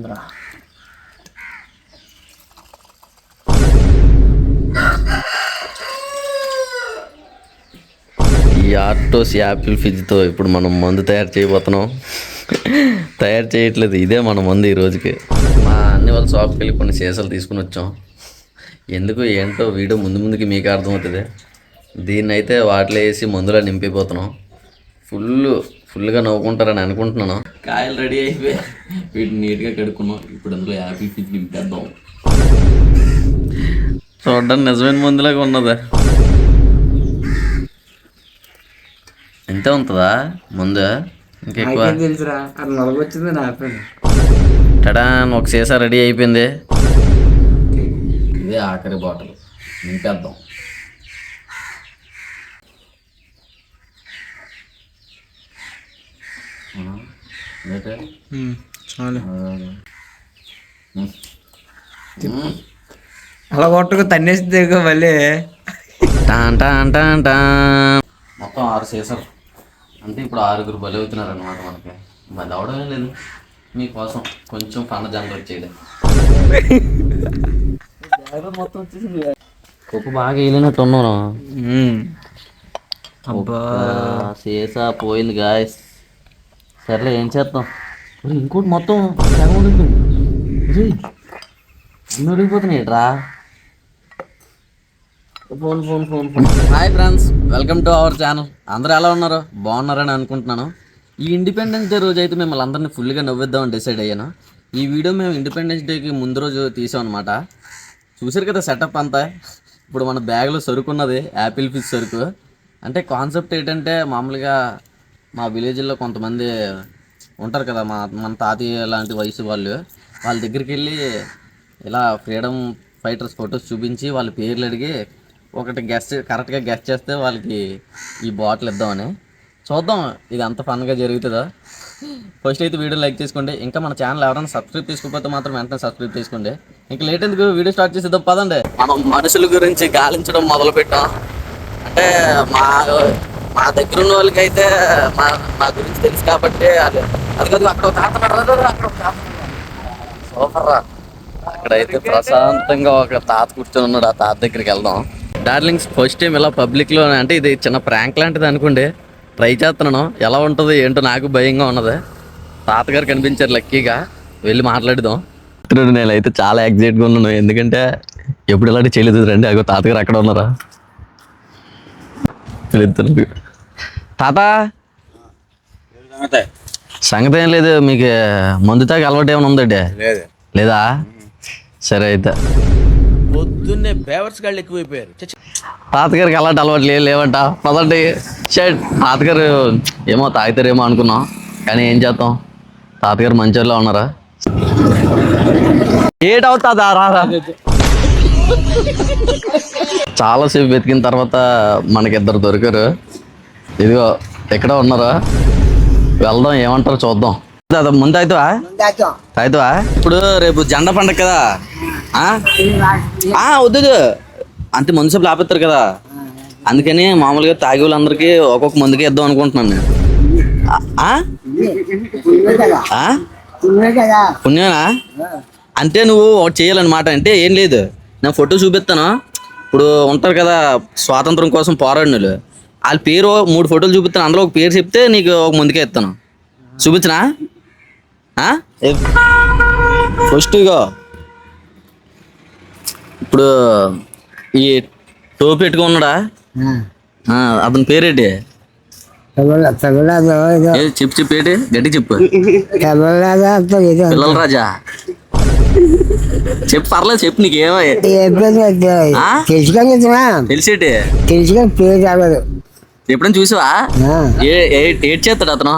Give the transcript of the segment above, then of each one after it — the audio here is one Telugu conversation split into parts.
ఉందిరా. ఈ ఆర్టోస్ యాపిల్ ఫిజ్తో ఇప్పుడు మనం మందు తయారు చేయబోతున్నాం. తయారు చేయట్లేదు, ఇదే మన మందు ఈ రోజుకి. మా అన్ని వాళ్ళ షాప్కి వెళ్ళి కొన్ని సీసాలు తీసుకుని వచ్చాం. ఎందుకు ఏంటో వీడియో ముందుకి మీకు అర్థమవుతుంది. దీన్ని అయితే వాటిలో వేసి మందులో నింపిపోతున్నాం. ఫుల్గా నవ్వుకుంటారని అనుకుంటున్నాను. కాయలు రెడీ అయిపోయి వీటిని నీట్గా కడుక్కున్నాం. ఇప్పుడు అందులో యాపిల్ ఫిజ్ నింపేద్దాం. చూడడానికి నిజమైన మందులాగా ఉన్నదా? ఎంతే ఉంటుందా ముందు? ఇంకెక్కువ తెలుసురా, అది నొలగొచ్చింది నా టడా ఒక సీసా రెడీ అయిపోయింది. ఇదే ఆఖరి బాటిల్ నింపేద్దాం. చాలు అలా కొట్టుకు తన్నేస్తే మళ్ళీ మొత్తం 6 సీసాలు అంటే ఇప్పుడు 6 బలి అవుతున్నారు అనమాట. మనకి బలి అవడమే లేదు, మీకోసం కొంచెం పండ జంగ వచ్చేయడం. మొత్తం వచ్చేసింది. కుప్పు బాగా వేయలేనట్టు ఉన్నాను. సీసా పోయింది గాయస్. సర్లే ఏం చేద్దాం. ఇంకోటి మొత్తం ఉడికిపోతున్నాయి రా. Phone. Hi friends, welcome to our channel. అందరూ ఎలా ఉన్నారు? బాగున్నారని అనుకుంటున్నాను. ఈ ఇండిపెండెన్స్ డే రోజు అయితే మిమ్మల్ని అందరినీ ఫుల్గా నవ్విద్దామని డిసైడ్ అయ్యాను. ఈ వీడియో మేము ఇండిపెండెన్స్ డేకి ముందు రోజు తీసాం అనమాట. చూసారు కదా సెటప్ అంతా. ఇప్పుడు మన బ్యాగ్లో సరుకు ఉన్నది, యాపిల్ ఫిష్ సరుకు. అంటే కాన్సెప్ట్ ఏంటంటే, మామూలుగా మా విలేజ్లో కొంతమంది ఉంటారు కదా, మన తాతయ్య లాంటి వయసు వాళ్ళ దగ్గరికి వెళ్ళి ఇలా ఫ్రీడమ్ ఫైటర్స్ ఫొటోస్ చూపించి వాళ్ళ పేర్లు అడిగి ఒకటి కరెక్ట్గా గెస్ట్ చేస్తే వాళ్ళకి ఈ బాటిల్ ఇద్దామని. చూద్దాం ఇది అంత ఫన్గా జరుగుతుందా. ఫస్ట్ అయితే వీడియో లైక్ చేసుకోండి. ఇంకా మన ఛానల్ ఎవరైనా సబ్స్క్రైబ్ చేసుకోకపోతే మాత్రం వెంటనే సబ్స్క్రైబ్ చేసుకోండి. ఇంకా లేట్ ఎందుకు, వీడియో స్టార్ట్ చేసేద్దాం పదండి. మనం మనుషుల గురించి గాలించడం మొదలుపెట్టాం. అంటే మా దగ్గర ఉన్న వాళ్ళకైతే మా గురించి తెలుసు కాబట్టి అది అక్కడ సూపర్ రా. అక్కడైతే ప్రశాంతంగా ఒక తాత కూర్చొని ఉన్నాడు. ఆ తాత దగ్గరికి వెళ్దాం. డార్లింగ్స్, ఫస్ట్ టైం ఇలా పబ్లిక్లో, అంటే ఇది చిన్న ప్రాంక్ లాంటిది అనుకోండి, ట్రై చేస్తున్నాను. ఎలా ఉంటుంది ఏంటో నాకు భయంగా ఉన్నది. తాతగారు కనిపించారు లక్కీగా, వెళ్ళి మాట్లాడదాం. నేనైతే చాలా ఎగ్జైట్గా ఉన్నాను, ఎందుకంటే ఎప్పుడు ఇలాంటి చేయలేదు. రండి, అగో తాతగారు అక్కడ ఉన్నారా. తాత సంగతి ఏం లేదు, మీకు మందు తాగి అలవాటు ఏమైనా ఉందండి? లేదా? సరే అయితే పొద్దున్నే బేవర్స్ గాళ్ళు ఎక్కువైపోయారు. తాతగారికి అలాంటి అలవాటు లేవంట. పదండి. షర్ట్ తాతగారు ఏమో తాగుతారేమో అనుకున్నాం, కానీ ఏం చేద్దాం, తాతగారు మంచిగా ఉన్నారా. ఏటవుతుందా రారా. చాలాసేపు వెతికిన తర్వాత మనకిద్దరు దొరికారు. ఇదిగో ఎక్కడ ఉన్నారా, వెళ్దాం. ఏమంటారో చూద్దాం. ముందు అవుతావా? ఇప్పుడు రేపు జెండా పండగ కదా. వద్దు అంతే, మందు సేపు ఆపేస్తారు కదా, అందుకని మామూలుగా తాగే వాళ్ళందరికీ ఒక్కొక్క మందుకే ఇద్దాం అనుకుంటున్నాను నేను. పుణ్యనా? అంటే నువ్వు ఒకటి చేయాలన్నమాట. అంటే ఏం లేదు, నేను ఫోటో చూపిస్తాను. ఇప్పుడు ఉంటారు కదా స్వాతంత్రం కోసం పోరాడిన వాళ్ళు, వాళ్ళ పేరు 3 ఫోటోలు చూపిస్తాను. అందులో ఒక పేరు చెప్తే నీకు ఒక ముందుకే ఇస్తాను. చూపించనా? ఫస్ట్ ఇగో ఇప్పుడు ఈ టోపీ పెట్టుకున్నాడా, అతని పేరేంటి? చెప్పు ఏంటి, గట్టి చెప్పు. పిల్లల రాజా చెప్పు, పర్లేదు చెప్పు. నీకేమో తెలిసేటి ఎప్పుడైనా చూసావా? ఏడ్ చేస్తాడు అతను?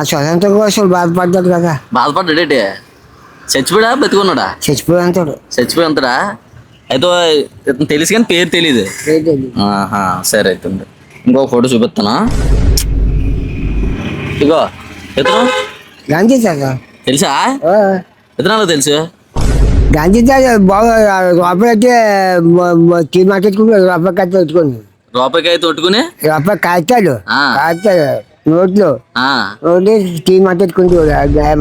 స్వతంత్రం కోసం బాధపడ్డాడు కదా. బాధపడ్డాడేటి? చచ్చిపోయా బతుకున్నాడా? చచ్చిపోయి ఉంటాడా? అయితే తెలుసు కానీ పేరు తెలీదు. సరే అయితే ఇంకో ఫోటో చూపిస్తానా. ఇగో ఇతను గాంధీ తెలుసా? ఇతనాలో తెలుసు. గాంధీ బాగా రూపాయి మార్కెట్ రూపాయి రూపాయికాయ తొట్టుకుని రూపాయి కాస్తాడు. నోట్లో ఆ, నోట్లో టీ మాట్లాడుకుంటూ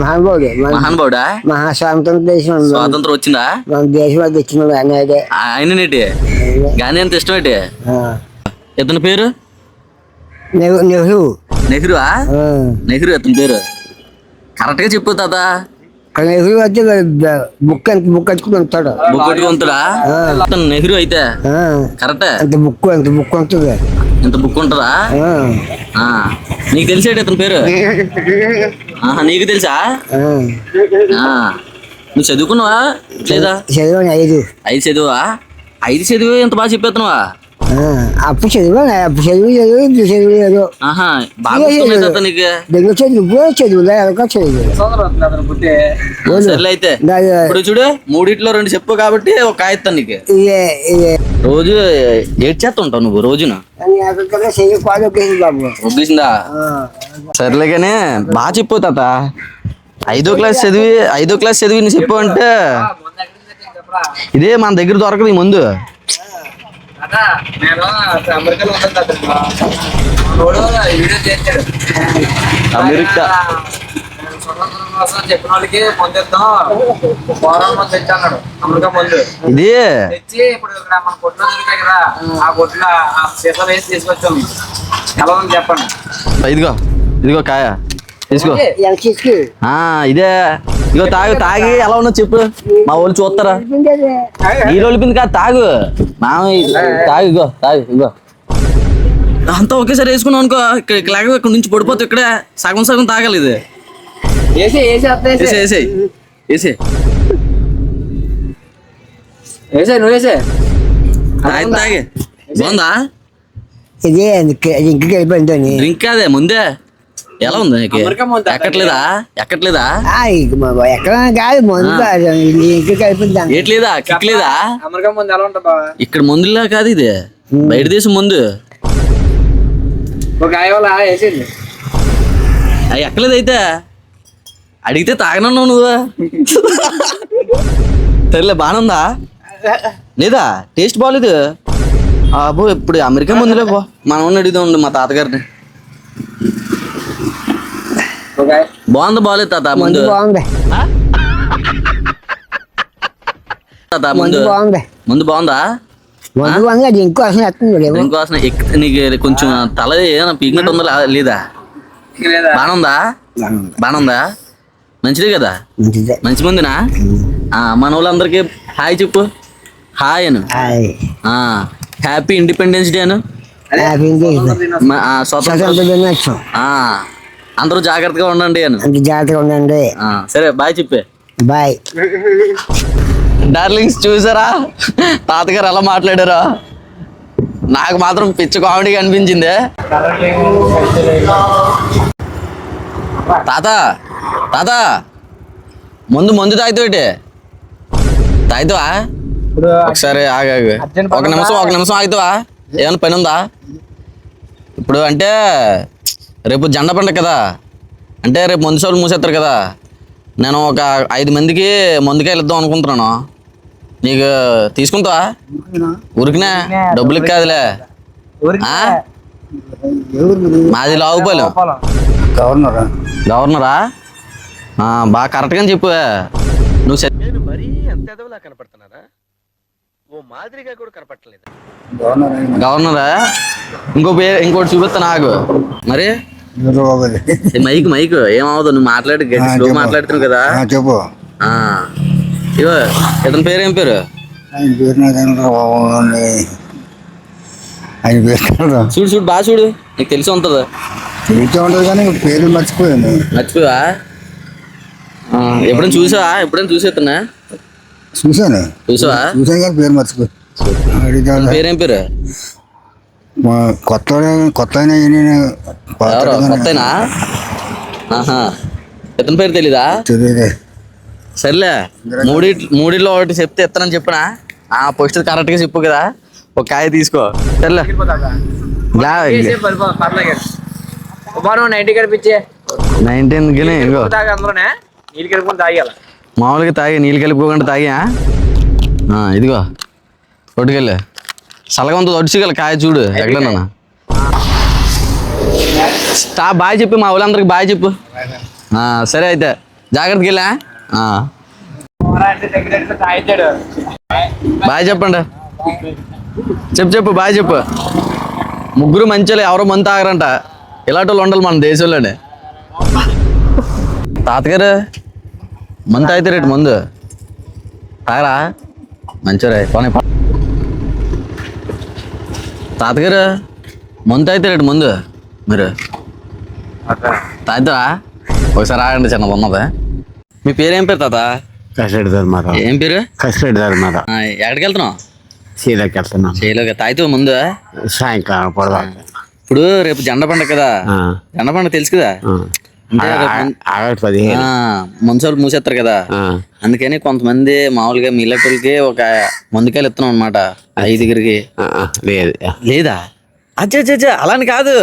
మహానుభావుడు మహానుభావుడా? మహాస్వాతంత్ర దేశం స్వాతంత్రం వచ్చిందా? మన దేశం అది వచ్చిన అనేది ఆయననేటి గాంధీ అంత ఇష్టం ఏంటి? ఇతని పేరు నెహ్రూ నెహ్రూ. నెహ్రూ ఇతని పేరు కరెక్ట్ గా చెప్పు తాత. నెహ్రూ అయితే బుక్ ఎత్తుకుని ఉంటాడు. బుక్ పెట్టుకుంటాడా అతను నెహ్రూ అయితే? కరెక్టే. అంత బుక్ ఉంటుంది. ఇంత బుక్ ఉంటుందా? ఆ, నీకు తెలిసేటి ఇతని పేరు? ఆహా, నీకు తెలుసా? నువ్వు చదువుకున్నావా లేదా? చదివాను 5 చదువా? 5 చదివి ఎంత బాగా చెప్పేస్తున్నావా? అప్పుడు చదివాను ఇప్పుడు చదివాను ఆహా, బాగా గుర్తుంది నీకు. దగ్గర చదువు ఎలాగో చదివాను. సర్లే అయితే ఇప్పుడు చూడు, 3 2 చెప్పు కాబట్టి ఒక కాగితం నీకు. రోజు ఏడ్చేస్తుంటావు నువ్వు రోజున. ఒబ్బేసిందా? సర్లే కానీ బాగా చెప్పు తాత. 5వ క్లాస్ చదివి నువ్వు చెప్పు అంటే ఇదే మన దగ్గర దొరకదు ఈ ముందు. అమెరికా చెప్పిన వాళ్ళకి పొందిద్దాం తెచ్చాడు అమెరికా ముందు ఇది తెచ్చి ఇప్పుడు ఇక్కడ మన కొట్లో దొరికాయి కదా, ఆ కొట్లో ఆ సీసాలు వేసి తీసుకొచ్చాము. ఎలా ఉంది చెప్పండి. ఇదిగో కాయ తీసుకో. ఇదే ఇగో తాగి ఎలా ఉన్నా చెప్పు, మా వాళ్ళు చూస్తారా? ఈ రోజు కాదు, తాగు తాగు ఇగో అంతా ఒకేసారి వేసుకున్నాం అనుకో, ఇక్కడ నుంచి పడిపోతే ఇక్కడే సగం తాగాలి. ఇది తాగే బాగుందా? ఇదే ఇంటికి వెళ్ళిపోయింది డ్రింక్ అదే ముందే. ఎలా ఉంది నీకు? ఎక్కట్లేదా? ఎక్కడ కాదు ముందు ఇంటికి వెళ్ళిపోయింది. ఏట్లేదా? కిక్లేదా? అమెరికా ముందు ఎలా ఉంటుంది బాబా? ఇక్కడ ముందులా కాదు, ఇది బయట దేశం ముందు. ఒక ఆయవాళ్ళ వేసింది అవి ఎక్కలేదు. అయితే అడిగితే తాగనన్నావు నువ్వు. సరేలే, బాగుందా లేదా? టేస్ట్ బాగాలేదు. అబ్బో ఇప్పుడు అమెరికా ముందులే పో, మనం అడుగుదాం మా తాతగారిని. బాగుందా బాగాలేదు తాత? ముందు బాగుంది. తాత ముందు బాగుందా? ఇంకోసం నీకు కొంచెం తల ఏదైనా పీకినట్టు ఉందా లేదా? బాగుందా? మంచిదే కదా? మంచి మందినా? మన వాళ్ళందరికీ హాయ్ చెప్పు. హాయ్ అను. హ్యాపీ ఇండిపెండెన్స్ డే అను. స్వతంత్ర దినోత్సవం. అందరూ జాగ్రత్తగా ఉండండి అను. సరే బాయ్ చెప్పే. Bye darlings. చూసారా తాతగారు ఎలా మాట్లాడారా? నాకు మాత్రం పిచ్చి కామెడీగా అనిపించింది. తాత ముందు తాగుతావా? ఒకసారి ఆగాగు. ఒక నిమిషం ఆగుతావా? ఏమైనా పని ఉందా? ఇప్పుడు అంటే రేపు జెండా పండుగ కదా, అంటే రేపు మందు షాపులు మూసేస్తారు కదా. నేను ఒక 5 మందికి మందుకాయలు ఇద్దాం అనుకుంటున్నాను. నీకు తీసుకుంటావా? ఉరికినా డబ్బులకి కాదులే. మాది లావుపాలెం. గవర్నరా? బాగా కరెక్ట్గా చెప్పు నువ్వు. మరీ అంత ఎదవలా కనపడుతున్నారా? ఓ మాదిరిగా కూడా కనపడలేదు. గవర్నరా? ఇంకోటి చూపిస్తా నాకు. మరి మైక్ ఏమవుదు, నువ్వు మాట్లాడి స్లో మాట్లాడుతున్నావు కదా. చెప్పు. ఇగో ఇతని పేరు ఏం పేరు? చూడు బాగా చూడు, నీకు తెలిసి ఉంటుందా? కానీ పేరు మర్చిపోయా? ఎప్పుడైనా చూసేస్తున్నా? చూసావా? కానీ పేరు మర్చిపోయి. పేరేం పేరు? కొత్తనా? ఇతని పేరు తెలీదా? సర్లే, మూడిట్లో ఒకటి చెప్తే ఇస్తానని చెప్పినా పోస్ట్ కరెక్ట్గా చెప్పు కదా. ఒక కాయ తీసుకో. సర్లే 19 ఇంకో మామూలుగా తాగి నీళ్ళు కలుపుకోకుండా తాగా. ఇదిగో కొట్టుకెళ్ళి చల్లగా ఉందో ఒడిచిగల కాయ చూడు ఎక్కడన్నా. బాయ్ చెప్పు మా వాళ్ళందరికి బాయ్ చెప్పు. సరే అయితే జాగ్రత్తగా వెళ్ళా. బాయ్ చెప్పండి. చెప్పు బాయ్ చెప్పు. ముగ్గురు మంచిగా ఎవరో మందు తాగరంట, ఇలాంటి వాళ్ళు ఉండాలి మన దేశంలోనే. తాతగారు మందు తాగితే రేటు ముందు తాగరా మంచిగా పోనీ. తాతగారు మందు తాగితే రేటు ముందు మీరు తాగుతారా? ఒకసారి ఆగండి, చిన్నది ఉన్నది. మీ పేరేం పేరు తాత? కసిరెడ్డి ధర్మాత. ఏం పేరు? కసిరెడ్డి ధర్మాత. ఎక్కడికి వెళ్తున్నావు? సీలోకి వెళ్తున్నాం. చేయలోకి తాగితే ముందు సాయంకాలం పొడవాలి. ఇప్పుడు రేపు జెండా పండుగ కదా, జెండా పండుగ తెలుసు కదా, అంటే ఆగస్టు 15. మున్సిపల్ మూసేస్తారు కదా, అందుకని కొంతమంది మామూలుగా మిల్లెటోళ్ళకి ఒక ముందుకాయలు ఇస్తున్నాం అనమాట 5 లేదు. లేదా? అచ్చా అలాని కాదు,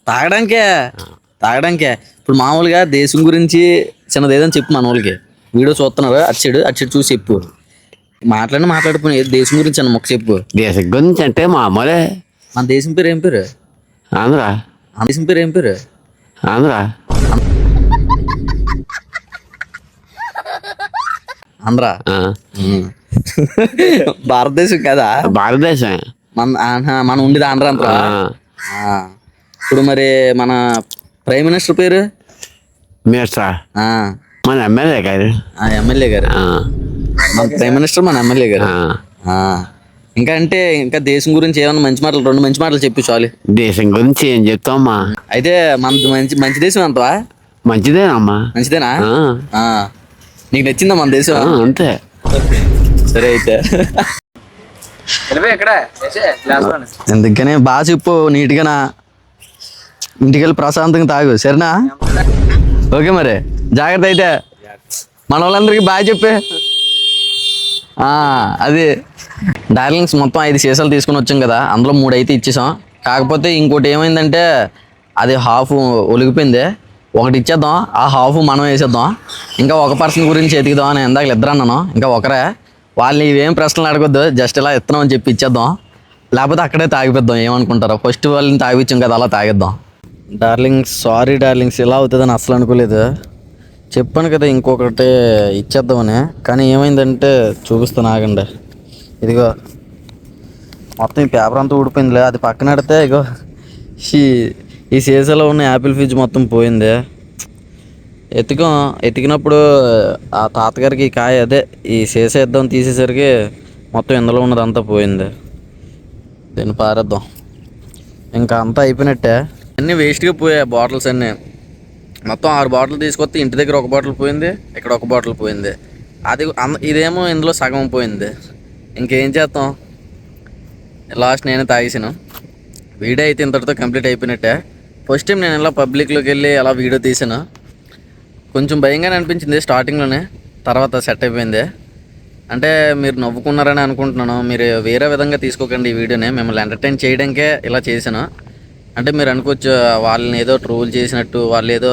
తాగడానికే. ఇప్పుడు మామూలుగా దేశం గురించి చిన్నది ఏదని చెప్పు మన వాళ్ళకి. వీడియో చూస్తున్నారు, అటు చూసి చెప్పు. మాట్లాడిపోయి దేశం గురించి అన్న మొక్క చెప్పు. దేశం గురించి అంటే మామూలే. మన దేశం పేరు ఏం పేరు? ఆంధ్ర. దేశం పేరు ఏం పేరు? ఆంధ్ర. ఆంధ్ర. భారతదేశం కదా? భారతదేశం. మన ఉండేది ఆంధ్ర అంతా. ఇప్పుడు మరి మన ప్రైమ్ మినిస్టర్ పేరు? మినిస్టర్ మన ఎమ్మెల్యే గారు. ఎమ్మెల్యే గారు. మన ప్రైమ్ మినిస్టర్ మన ఎమ్మెల్యే గారు. ఇంకా అంటే ఇంకా దేశం గురించి ఏమన్నా రెండు మంచి మాటలు చెప్పి చాలు. దేశం గురించి ఏం చెప్తామమ్మా? అయితే మనది మంచి దేశం అంతవా? మంచిదేనమ్మా. మంచిదేనా? నీకు నచ్చిందా మన దేశం? అంతే. సరే అయితే ఎక్కడ ఎందుకనే బాగా చెప్పు నీట్గానా. ఇంటికి వెళ్ళి ప్రశాంతంగా తాగు, సరేనా? ఓకే మరి జాగ్రత్త. అయితే మన వాళ్ళందరికీ బాగా చెప్పే. అది డార్లింగ్స్ మొత్తం 5 సీసాలు తీసుకుని వచ్చాం కదా, అందులో 3 అయితే ఇచ్చేసాం. కాకపోతే ఇంకోటి ఏమైందంటే అది హాఫ్ ఒలిగిపోయింది. ఒకటి ఇచ్చేద్దాం, ఆ హాఫ్ మనం వేసేద్దాం. ఇంకా ఒక పర్సన్ గురించి ఎతికిద్దాం అని ఇందాక ఇద్దరు అన్నాను, ఇంకా ఒకరే. వాళ్ళని ఇవేం ప్రశ్నలు అడగొద్దు, జస్ట్ ఇలా ఇస్తున్నాం అని చెప్పి ఇచ్చేద్దాం. లేకపోతే అక్కడే తాగిపిద్దాం, ఏమనుకుంటారో. ఫస్ట్ వాళ్ళని తాగిపించాం కదా, అలా తాగిద్దాం. డార్లింగ్స్ సారీ డార్లింగ్స్, ఇలా అవుతుందని అసలు అనుకోలేదు. చెప్పాను కదా ఇంకొకటి ఇచ్చేద్దామని, కానీ ఏమైందంటే చూపిస్తాను ఆగండి. ఇదిగో మొత్తం ఈ పేపర్ అంతా ఊడిపోయిందిలే, అది పక్కన పెడితే ఇగో ఈ సీసాలో ఉన్న యాపిల్ ఫిజ్ మొత్తం పోయింది. ఎతికినప్పుడు ఆ తాతగారికి ఈ కాయ అదే ఈ సీసా ఇద్దాం తీసేసరికి మొత్తం ఇందులో ఉన్నదంతా పోయింది. దీన్ని పారేద్దాం, ఇంకా అంతా అయిపోయినట్టే. అన్నీ వేస్ట్గా పోయాయి బాటిల్స్ అన్నీ. మొత్తం 6 బాటిల్ తీసుకొస్తే ఇంటి దగ్గర 1 బాటిల్ పోయింది, ఇక్కడ 1 బాటిల్ పోయింది. ఇదేమో ఇందులో సగం పోయింది. ఇంకేం చేస్తాం, లాస్ట్ నేనే తాగేసాను. వీడియో అయితే ఇంతటితో కంప్లీట్ అయిపోయినట్టే. ఫస్ట్ టైం నేను ఇలా పబ్లిక్లోకి వెళ్ళి అలా వీడియో తీసాను. కొంచెం భయంగానే అనిపించింది స్టార్టింగ్లోనే, తర్వాత సెట్ అయిపోయింది. అంటే మీరు నవ్వుకున్నారని అనుకుంటున్నాను. మీరు వేరే విధంగా తీసుకోకండి ఈ వీడియోని, మిమ్మల్ని ఎంటర్టైన్ చేయడానికే ఇలా చేశాను. అంటే మీరు అనుకోవచ్చు వాళ్ళని ఏదో ట్రోల్ చేసినట్టు, వాళ్ళు ఏదో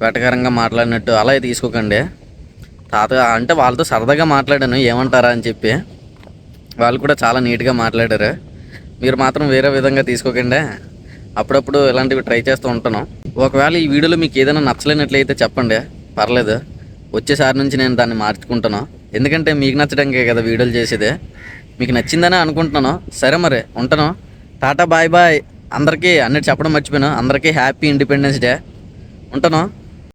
వెటకరంగా మాట్లాడినట్టు, అలా తీసుకోకండి. అంటే వాళ్ళతో సరదాగా మాట్లాడాను ఏమంటారా అని చెప్పి, వాళ్ళు కూడా చాలా నీట్గా మాట్లాడారు. మీరు మాత్రం వేరే విధంగా తీసుకోకండి. అప్పుడప్పుడు ఇలాంటివి ట్రై చేస్తూ ఉంటాను. ఒకవేళ ఈ వీడియోలో మీకు ఏదైనా నచ్చలేనట్లయితే చెప్పండి, పర్లేదు. వచ్చేసారి నుంచి నేను దాన్ని మార్చుకుంటాను. ఎందుకంటే మీకు నచ్చడానికే కదా వీడియోలు చేసేది. మీకు నచ్చిందని అనుకుంటున్నాను. సరే మరి ఉంటాను. టాటా బాయ్ బాయ్ అందరికీ. అన్నిటి చెప్పడం మర్చిపోయాను. అందరికీ హ్యాపీ ఇండిపెండెన్స్ డే. ఉంటాను.